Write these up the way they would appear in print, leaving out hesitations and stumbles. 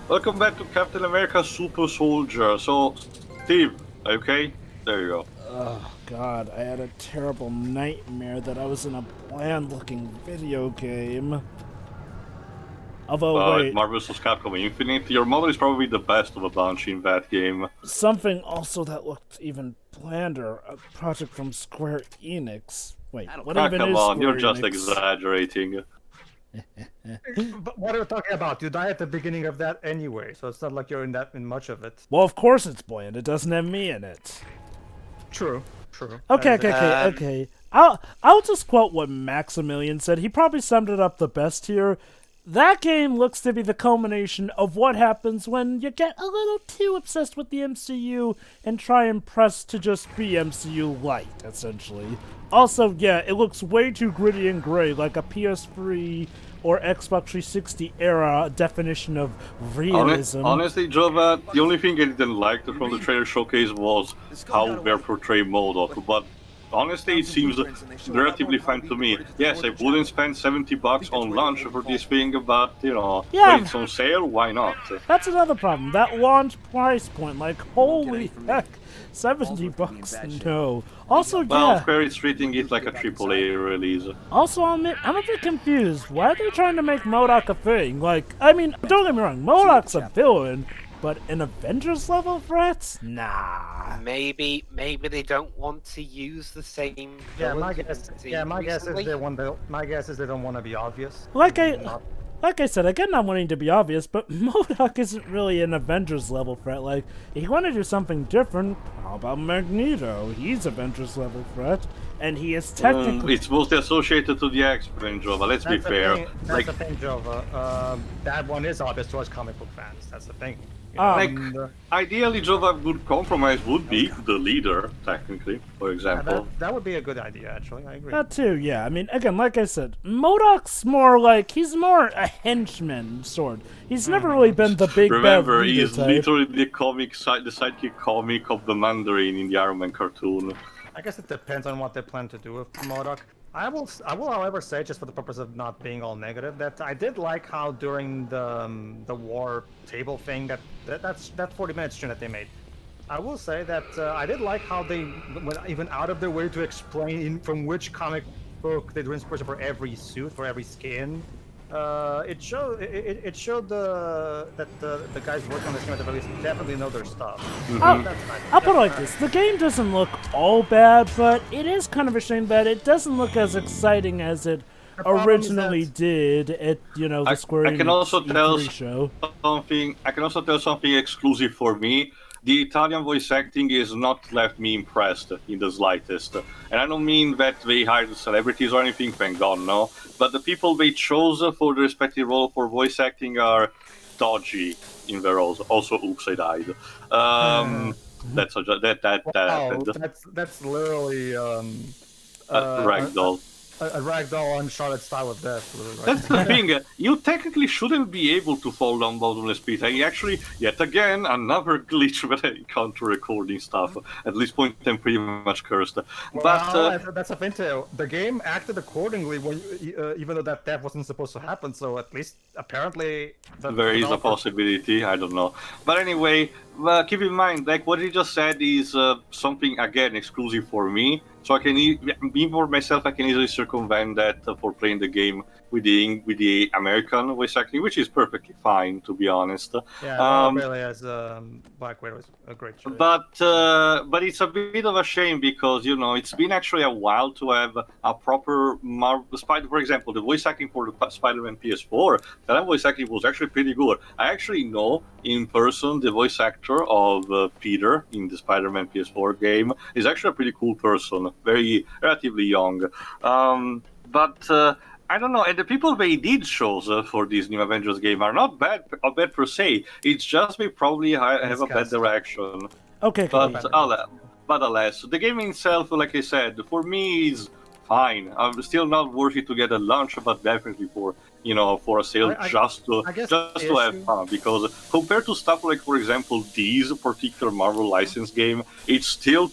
Welcome back to Captain America Super Soldier. So, Steve, okay? There you go. Oh god, I had a terrible nightmare that I was in a bland-looking video game. Although, wait, Marvel vs. Capcom Infinite. Your model is probably the best of a bunch in that game. something also that looked even blander, a project from Square Enix. Wait, what Ah, even come is on, you're Square just Enix? exaggerating. But what are we talking about? You die at the beginning of that anyway, so it's not like you're in much of it. Well, of course it's bland. It doesn't have me in it. True. Okay, And, okay. I'll just quote what Maximilian said. He probably summed it up the best here. That game looks to be the culmination of what happens when you get a little too obsessed with the MCU and try and press to just be MCU light, essentially. Also, yeah, it looks way too gritty and gray, like a PS3 or Xbox 360 era definition of realism. Honestly, Jova, the only thing I didn't like from the trailer showcase was how they're portraying MODOK, but honestly, it seems relatively fine to me. Yes, I wouldn't spend $70 on lunch for this thing, but, Yeah. when it's on sale, why not? That's another problem. That launch price point, like, holy heck, $70? No. Also, Well, yeah. Square is treating it like a AAA release. Also, I'm a bit confused. Why are they trying to make MODOK a thing? Like, I mean, don't get me wrong, MODOK's a villain, but an Avengers level threat? Nah. Maybe they don't want to use the same. yeah, my villains guess. we've seen Yeah, my guess is recently. they want. My guess is they don't want to be obvious. Like I said, again, not wanting to be obvious, but MODOK isn't really an Avengers level threat. Like, if you want to do something different, how about Magneto? He's Avengers level threat, and he is technically. It's mostly associated to the X-Men, Jova, let's be That's the fair. thing. That's the thing, Jova. That one is obvious to us comic book fans. That's the thing. Ideally, Jova, a good compromise would be the leader, technically, for example. that would be a good idea, actually. I agree. That too, yeah. I mean, again, like I said, MODOK's more like, he's more a henchman sort. He's never really been the big Remember, bad leader he's type. literally the sidekick comic of the Mandarin in the Iron Man cartoon. I guess it depends on what they plan to do with MODOK. I will, however, say, just for the purpose of not being all negative, that I did like how during the war table thing that 40-minute stream that they made. I will say that I did like how they went even out of their way to explain from which comic book they drew inspiration for every suit, for every skin. It showed that the guys working on this game at the very least definitely know their stuff. I'll, That's nice. I'll put it like this. The game doesn't look all bad, but it is kind of a shame that it doesn't look as exciting as it problem is originally that- did at, the Square I can Enix also tell E3 show. something. I can also tell something exclusive for me. The Italian voice acting is not left me impressed in the slightest. And I don't mean that they hired celebrities or anything, thank God, no. But the people they chose for the respective role for voice acting are dodgy in their roles. Also, oops, I died. That's that Wow, happened. that's literally Ragdoll. a ragdoll Uncharted style of death. Literally, That's the thing. You technically shouldn't be able to fall down bottomless pit. I actually, yet again, another glitch that I encounter recording stuff. At this point, I'm pretty much cursed. But that's a thing too. The game acted accordingly when, even though that death wasn't supposed to happen. So at least apparently there is a possibility. I don't know. But anyway, keep in mind, like what he just said is something again exclusive for me. So I can be for myself. I can easily circumvent that for playing the game with the American voice acting, which is perfectly fine, to be honest. Yeah, really, as Black Widow is a great choice. But it's a bit of a shame because it's been actually a while to have a proper Marvel. For example, the voice acting for the Spider-Man PS4, that voice acting was actually pretty good. I actually know in person the voice actor of Peter in the Spider-Man PS4 game is actually a pretty cool person, very relatively young. But I don't know, and the people they did shows for this new Avengers game are not bad per se. It's just they probably have a bad direction. Okay, But alas, the game itself, like I said, for me is fine. I'm still not worthy to get a launch, but definitely for a sale just to have fun. Because compared to stuff like, for example, these particular Marvel license game, it's still,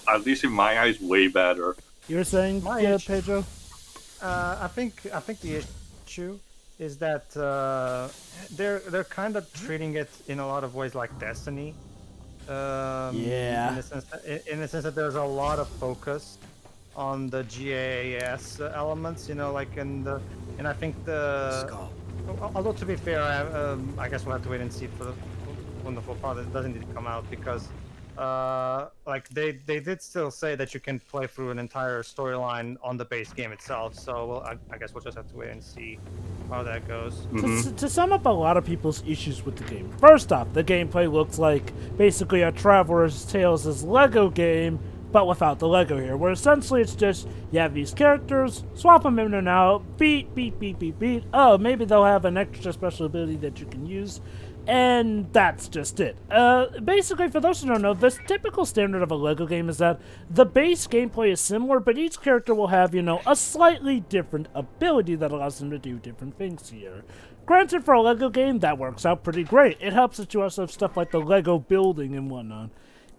at least in my eyes, way better. You were saying, Pedro? I think the issue is that they're kind of treating it in a lot of ways like Destiny. Yeah. In the sense that there's a lot of focus on the GAS elements, like and I think although to be fair, I guess we'll have to wait and see when the full product doesn't need to come out because like they did still say that you can play through an entire storyline on the base game itself. So I guess we'll just have to wait and see how that goes. To sum up a lot of people's issues with the game, first off, the gameplay looks like basically a Traveler's Tales' Lego game, but without the Lego here, where essentially it's just, you have these characters, swap them in and out, beat, oh, maybe they'll have an extra special ability that you can use, and that's just it. Basically, for those who don't know, the typical standard of a Lego game is that the base gameplay is similar, but each character will have, a slightly different ability that allows them to do different things here. Granted, for a Lego game, that works out pretty great. It helps that you also have stuff like the Lego building and whatnot.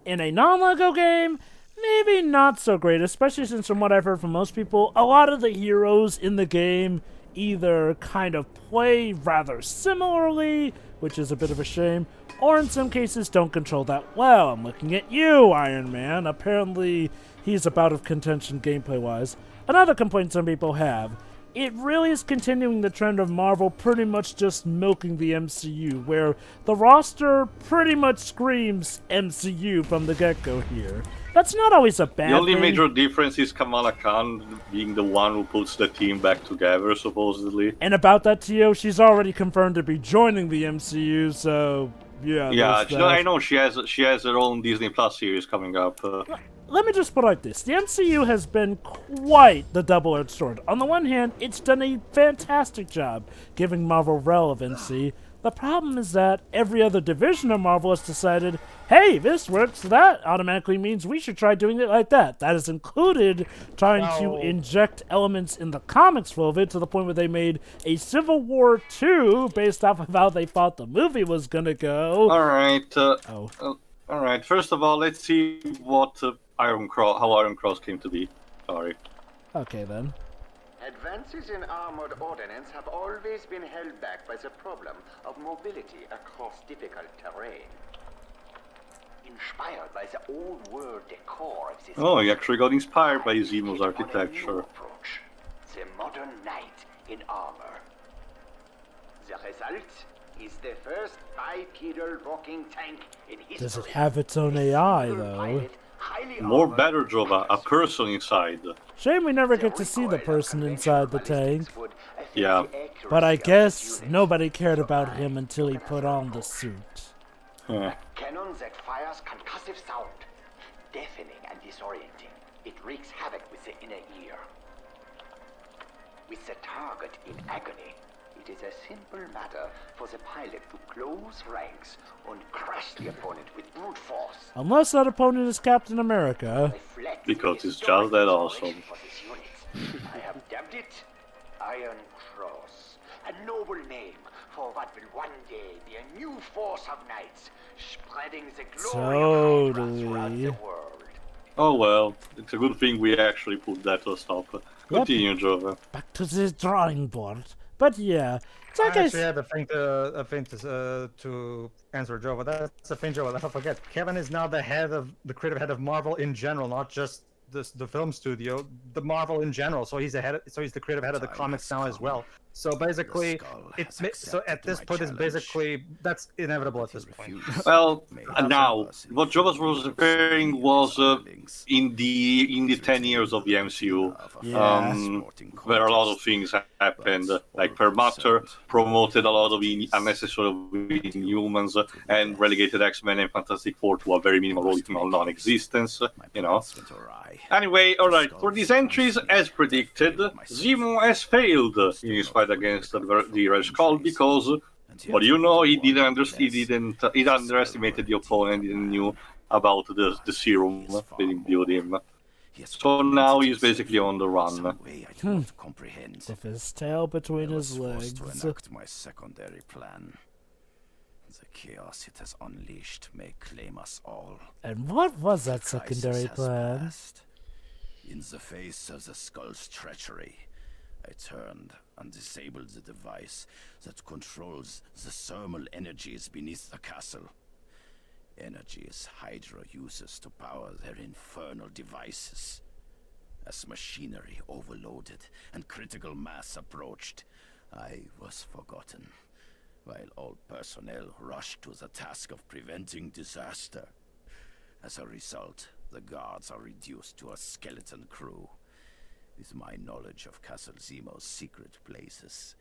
In a non-Lego game, maybe not so great, especially since from what I've heard from most people, a lot of the heroes in the game either kind of play rather similarly, which is a bit of a shame, or in some cases don't control that well. I'm looking at you, Iron Man. Apparently, he's about of contention gameplay-wise. Another complaint some people have, it really is continuing the trend of Marvel pretty much just milking the MCU, where the roster pretty much screams MCU from the get-go here. That's not always a bad thing. The only major difference is Kamala Khan being the one who puts the team back together, supposedly. And about that, Tio, she's already confirmed to be joining the MCU, so yeah. Yeah, I know she has her own Disney Plus series coming up. Let me just put it like this. The MCU has been quite the double-edged sword. On the one hand, it's done a fantastic job giving Marvel relevancy. The problem is that every other division of Marvel has decided, hey, this works, that automatically means we should try doing it like that. That has included trying to inject elements in the comics flow of it to the point where they made a Civil War 2 based off of how they thought the movie was going to go. All right. First of all, let's see what how Iron Cross came to be. Sorry. Okay, then. Advances in armored ordnance have always been held back by the problem of mobility across difficult terrain. Inspired by the old world decor of this... Oh, he actually got inspired by Zemo's architecture. Approach, the modern knight in armor. The result is the first bipedal walking tank in history. Does it have its own AI, though? More better, Jova, a person inside. Shame we never get to see the person inside the tank. Yeah. But I guess nobody cared about him until he put on the suit. Yeah. Cannon that fires concussive sound, deafening and disorienting. It wreaks havoc with the inner ear. With the target in agony, it is a simple matter for the pilot to close ranks and crush the opponent with brute force. Unless that opponent is Captain America. Because it's just that awesome. I have dubbed it Iron Cross, a noble name for what will one day be a new force of knights, spreading the glory of throughout the world. Oh well, it's a good thing we actually put that to a stop. Continue, Jova. Back to the drawing board. But yeah, it's like I actually had a thing to answer Jova. That's a thing, Jova. Don't forget, Kevin is now the creative head of Marvel in general, not just the film studio, the Marvel in general. So he's the creative head of the comics now as well. So basically, at this point, it's basically that's inevitable at this point. Well, now what Jova was referring was in the 10 years of the MCU, where a lot of things happened. Like Permatter promoted a lot of unnecessary Inhumans and relegated X-Men and Fantastic Four to a very minimal role, if not non-existence. Anyway, alright, for these entries, as predicted, Zemo has failed in his fight against the Red Skull because, what he underestimated the opponent, didn't knew about the serum that imbued him. So now he's basically on the run. With his tail between his legs. My secondary plan. The chaos it has unleashed may claim us all. And what was that secondary plan? In the face of the Skull's treachery, I turned and disabled the device that controls the thermal energies beneath the castle. Energies Hydra uses to power their infernal devices. As machinery overloaded and critical mass approached, I was forgotten, while all personnel rushed to the task of preventing disaster. As a result, the guards are reduced to a skeleton crew. With my knowledge of Castle Zemo's secret places,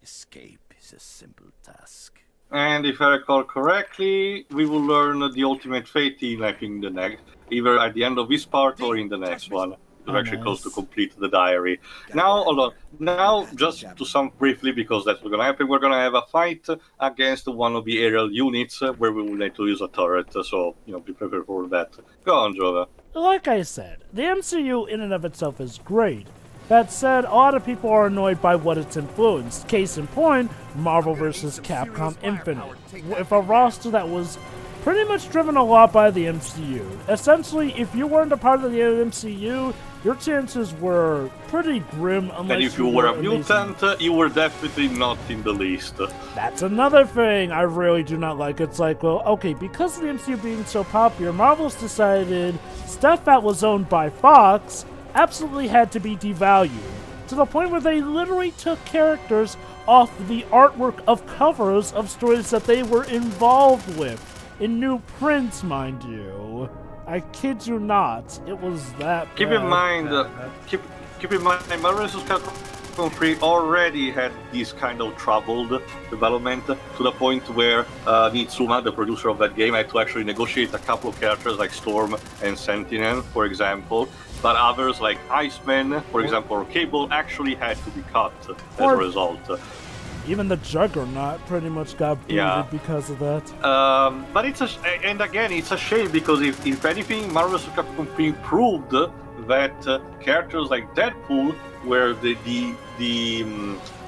escape is a simple task. And if I recall correctly, we will learn the ultimate fate in, I think, the next, either at the end of this part or in the next one. We're actually close to complete the diary. Now, hold on. Now, just to sum briefly, because that's what's going to happen, we're going to have a fight against one of the aerial units where we will need to use a turret. So, be prepared for that. Go on, Jova. Like I said, the MCU in and of itself is great. That said, a lot of people are annoyed by what it's influenced. Case in point, Marvel vs. Capcom Infinite, with a roster that was pretty much driven a lot by the MCU. Essentially, if you weren't a part of the MCU, your chances were pretty grim unless and if you were a mutant, you were definitely not in the least. That's another thing I really do not like. It's like, well, okay, because of the MCU being so popular, Marvel's decided stuff that was owned by Fox absolutely had to be devalued, to the point where they literally took characters off the artwork of covers of stories that they were involved with, in new prints, mind you. I kid you not, it was that Keep bad. in mind, keep in mind, Marvel vs. Capcom 3 already had this kind of troubled development to the point where Nitsuma, the producer of that game, had to actually negotiate a couple of characters like Storm and Sentinel, for example. But others like Iceman, for example, or Cable, actually had to be cut as a result. Even the Juggernaut pretty much got booted because of that. But it's and again, it's a shame because if anything, Marvel vs. Capcom 3 proved that characters like Deadpool were the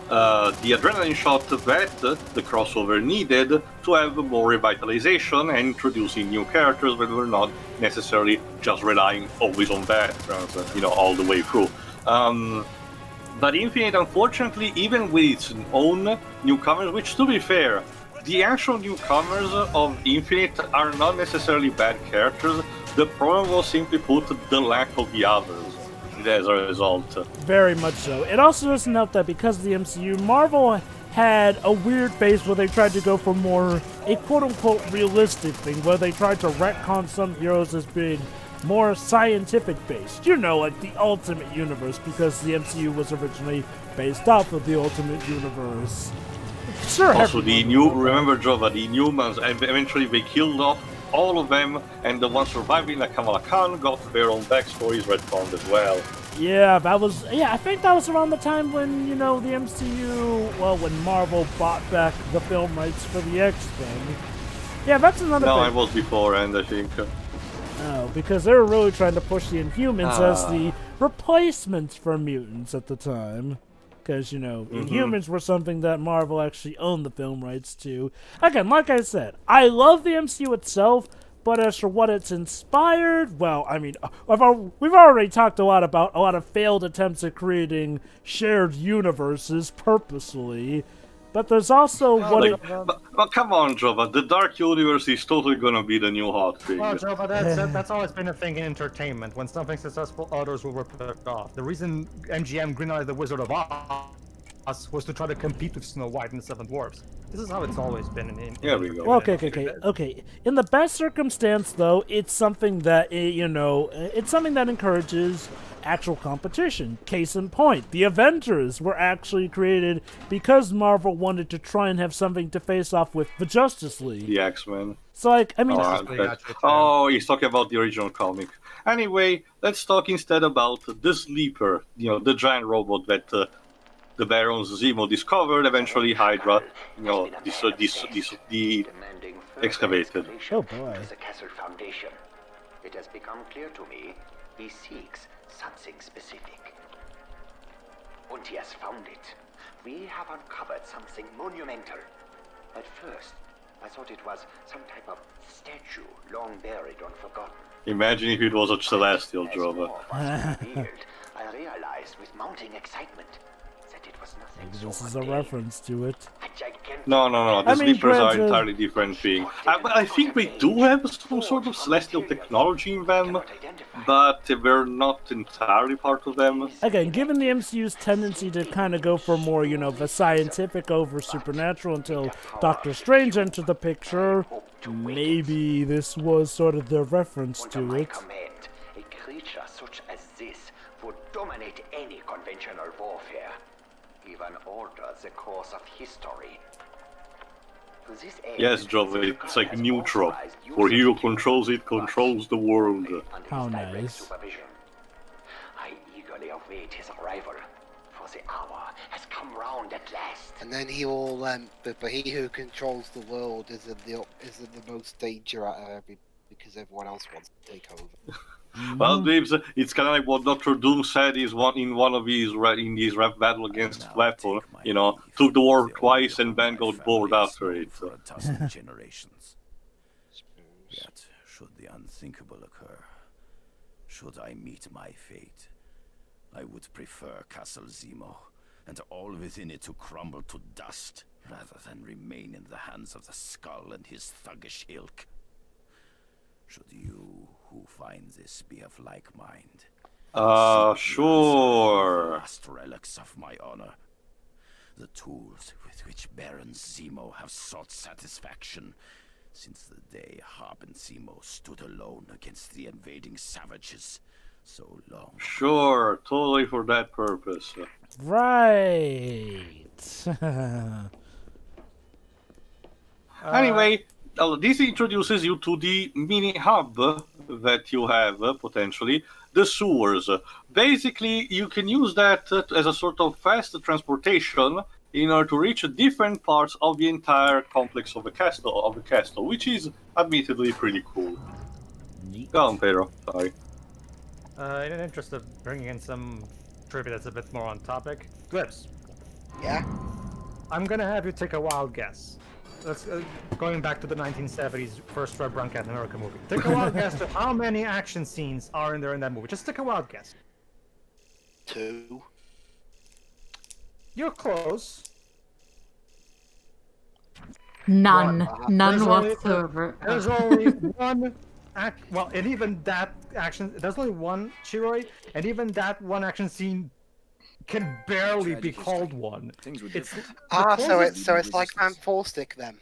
adrenaline shot that the crossover needed to have more revitalization and introducing new characters that were not necessarily just relying always on veterans, all the way through. But Infinite, unfortunately, even with its own newcomers, which to be fair, the actual newcomers of Infinite are not necessarily bad characters. The problem was simply put the lack of the others as a result. Very much so. It also doesn't help that because of the MCU, Marvel had a weird phase where they tried to go for more a quote-unquote realistic thing, where they tried to retcon some heroes as being more scientific based, like the Ultimate Universe, because the MCU was originally based off of the Ultimate Universe. Sure. Also, remember Jova, the Newmans, and eventually they killed off all of them, and the ones surviving, like Kamala Khan, got their own backstories retconned as well. Yeah, I think that was around the time when, the MCU, when Marvel bought back the film rights for the X-Men. Yeah, that's another thing. No, it was beforehand, I think. Oh, because they were really trying to push the Inhumans as the replacements for mutants at the time. Because, Inhumans were something that Marvel actually owned the film rights to. Again, like I said, I love the MCU itself, but as for what it's inspired, well, I mean, we've already talked a lot about a lot of failed attempts at creating shared universes purposely. But there's also but come on, Jova. The Dark Universe is totally gonna be the new hot thing. Well, Jova, that's always been a thing in entertainment. When something's successful, others will rip it off. The reason MGM greenlighted The Wizard of Oz was to try to compete with Snow White and the Seven Dwarfs. This is how it's always been in Here we go. Well, okay. In the best circumstance, though, it's something that, it's something that encourages actual competition. Case in point, the Avengers were actually created because Marvel wanted to try and have something to face off with the Justice League. The X-Men. So, he's talking about the original comic. Anyway, let's talk instead about the Sleeper, the giant robot that the Barons Zemo discovered, eventually Hydra, excavated. Oh boy. The Castle Foundation. It has become clear to me he seeks something specific. And he has found it. We have uncovered something monumental. At first, I thought it was some type of statue long buried and forgotten. Imagine if it was a celestial, As Jova. more was revealed, I realized with mounting excitement was nothing Maybe so this is a mundane. reference to it. A gigantic No. I The mean, sleepers are granted- entirely different thing. But I think we do have some sort of celestial technology in them, cannot identify. but we're not entirely part of them. Again, given the MCU's tendency to kind of go for more, the scientific over supernatural until Doctor Strange entered the picture, maybe this was sort of their reference Under to my it. command, a creature such as this would dominate any conventional warfare, even alter the course of history. To this end, Yes, Joe, the it's like has neutral. authorized For use he who of controls it controls the world. under How his direct nice. supervision. I eagerly await his arrival, for the hour has come round at last. And then he will, but he who controls the world is in the most danger out of because everyone else wants to take over. Well, Dibs, it's kind of like what Doctor Doom said in one of his in his rap battle against Now Weapon. take my You know, leave. took the war The twice only and then my got family bored has after known it. For a dozen generations. Yet, should the unthinkable occur, should I meet my fate, I would prefer Castle Zemo and all within it to crumble to dust, rather than remain in the hands of the Skull and his thuggish ilk. Should you, who find this, be of like mind, seek the answer in Sure. the last relics of my honor, the tools with which Baron Zemo have sought satisfaction since the day Harp and Zemo stood alone against the invading savages so long. Sure, totally for that purpose. Right. Anyway, this introduces you to the mini hub that you have potentially, the sewers. Basically, you can use that as a sort of fast transportation in order to reach different parts of the entire complex of the castle, which is admittedly pretty cool. Neat. Go on, Pedro. Sorry. In the interest of bringing in some trivia that's a bit more on topic, Glips, Yeah? I'm gonna have you take a wild guess. Let's going back to the 1970s first Red Brown Captain America movie. Take a wild guess to how many action scenes are in there in that movie. Just take a wild guess. 2. You're close. None. One. None There's only- whatsoever. There's only one well, and even that action, there's only one Chiroi, and even that one action scene can barely be called one. Things were It's different. It's like Van Forstick then.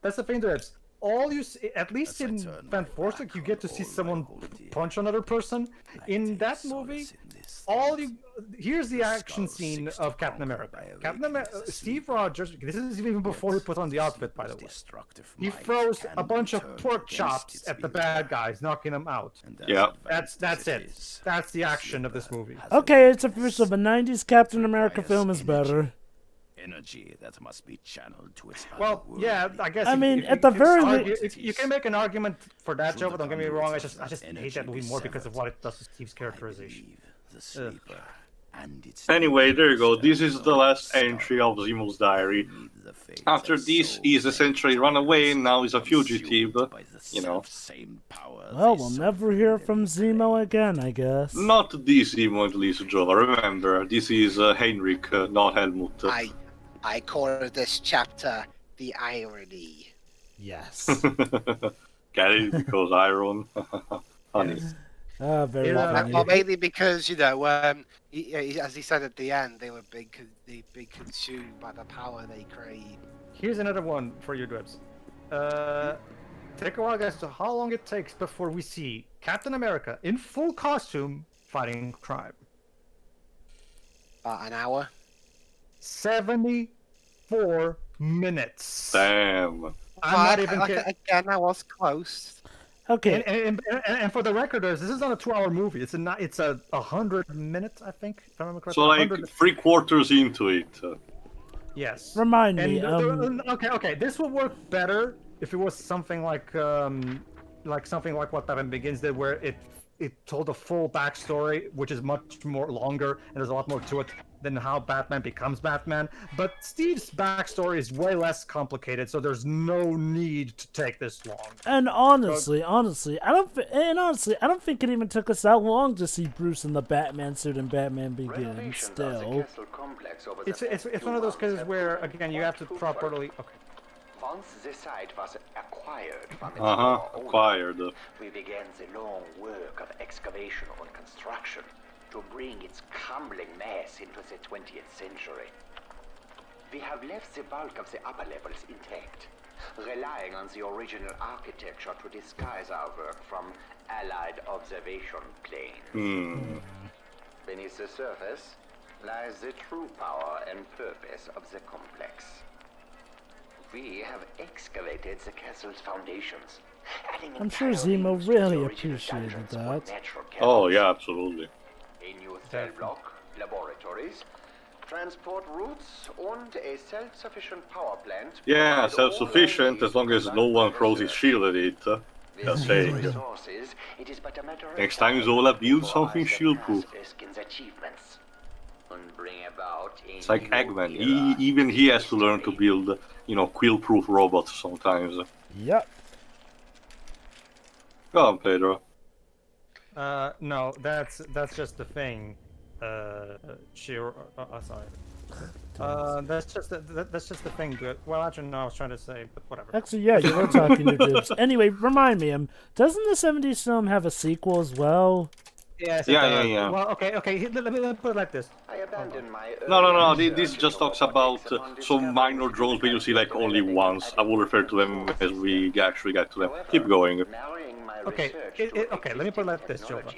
That's the thing, Dibs. All you see, at least As I in turn Van my Forstick, back you on get to see all I someone hold dear, punch another person. I In take that solace movie, in this all thought. you here's the The action skull scene seeks to of Captain conquer America. by Captain awakening America, the Steve sleeper. Rogers. This is even before he put on the outfit, by the way. Destructive He mind throws can a bunch of turn pork against chops its at the wielder. bad guys, knocking them out. And Yeah. That's it. That's the action of this movie. Okay, it's official. The 90s Captain America film is better. Energy that must be channeled to its Well, yeah, I guess. I if- mean, if at you the can very argue- least- if you can make an argument for that, Should Joe. the But don't get me conduits wrong. I of just that hate energy that movie be more because of severed, what it does to Steve's I characterization. believe the sleeper and its Anyway, there you go. This is the last skull entry of Zemo's diary. need the fate After that this, so he's essentially run away and now he's a fugitive, consumed by the you know. selfsame power Well, they we'll so never hear from readily Zemo claim. again, I guess. Not this Zemo, at least, Jova. Remember, this is Heinrich, not Helmut. I call this chapter the irony. Yes. Get it? Because Iron. Honey. Very Yeah. funny. Well, mainly because as he said at the end, they were being consumed by the power they crave. Here's another one for you, Dwebs. Take a while, guys, to how long it takes before we see Captain America in full costume fighting crime. About an hour. 74 minutes. Damn. I'm not even kidding. Again, I was close. Okay, And for the record, this is not a 2-hour movie. It's a 100 minutes, I think, if I remember correctly. So, like, 100 3/4 into it. yes. remind me. And okay. This would work better if it was something like what Batman Begins did, where it told a full backstory, which is much more longer and there's a lot more to it. than how Batman becomes Batman. But Steve's backstory is way less complicated, so there's no need to take this long. And honestly, I don't think it even took us that long to see Bruce in the Batman suit in Batman Begins. Still, It's one of those cases where, again, you have to properly. Okay. Once the site was acquired from its Acquired. we began the long work of excavation and construction to bring its crumbling mass into the 20th century. We have left the bulk of the upper levels intact, relying on the original architecture to disguise our work from Allied observation planes. Beneath the surface lies the true power and purpose of the complex. We have excavated the castle's foundations. I'm sure Zemo really appreciated that. Oh, yeah, absolutely. A new cell block, laboratories, transport routes, and a self-sufficient power plant. Yeah, self-sufficient as long as no one throws his shield at it. Just saying. Resources, it is but a matter of Next time Zola builds something shield-proof. It's like Eggman. Even he has to learn to build, quill-proof robots sometimes. Yep. Go on, Pedro. No, that's just the thing. Sorry. That's just the thing. Dude. Well, actually, no, I was trying to say, but whatever. Actually, yeah, you were talking your dibs. Anyway, remind me, doesn't the 70s film have a sequel as well? Yes, Yeah. Well, okay. Let me put it like this. I abandoned my No. This just talks about some minor drones we you see like only once. I will refer to them as we actually get to them. Keep going. Okay, okay. Let me put it like this, Jova.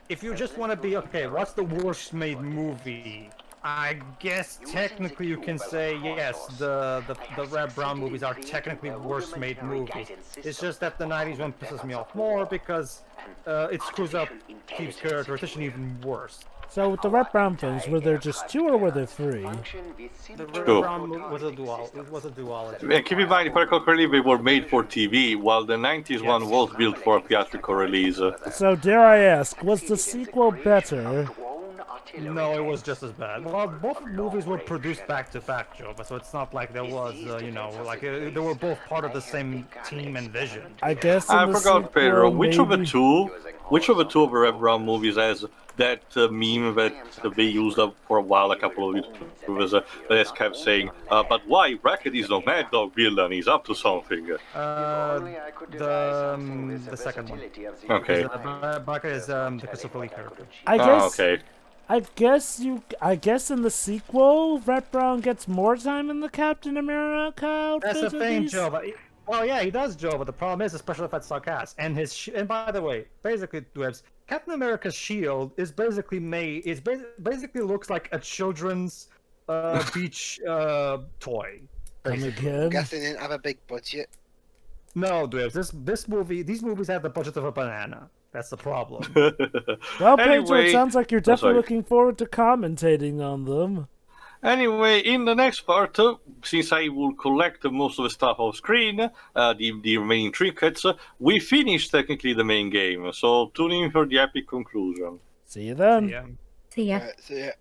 If you just want to be what's the worst made movie? I guess technically you can say yes. The Red Brown movies are technically worst made movies. It's just that the 90s one pisses me off more because it screws up Steve's characterization even worse. So with the Red Brown films, were there just 2 or were there 3? The Red Cool. Brown movie was a duology. And keep in mind, if I recall correctly, they were made for TV, while the 90s one was built for a theatrical release. So dare I ask, was the sequel better? No, it was just as bad. Well, both movies were produced back to back, Joe, so it's not like there was, they were both part of the same team and vision. I guess. I in the forgot, Pedro. sequel, Which of the maybe- two of the Red Brown movies has that meme that they used up for a while, a couple of YouTubers that kept saying, but why Brackett is no Mad Dog villain? He's up to something. The second one. Okay. Barker is the Christopher Lee character. I guess. Okay. I guess in the sequel, Red Brown gets more time in the Captain America outfit. That's the at thing, least? Joe. Well, yeah, he does, Joe, but the problem is the special effects suck ass. And and by the way, basically, Dwebs, Captain America's shield is basically basically looks like a children's beach toy. Come again? I'm guessing they didn't have a big budget. No, Dwebs, these movies have the budget of a banana. That's the problem. Well, Pedro, Anyway- it sounds like you're definitely sorry. looking forward to commentating on them. Anyway, in the next part, since I will collect most of the stuff off screen, the remaining trinkets, we finish technically the main game. So tune in for the epic conclusion. See you then. Yeah. See ya. So yeah.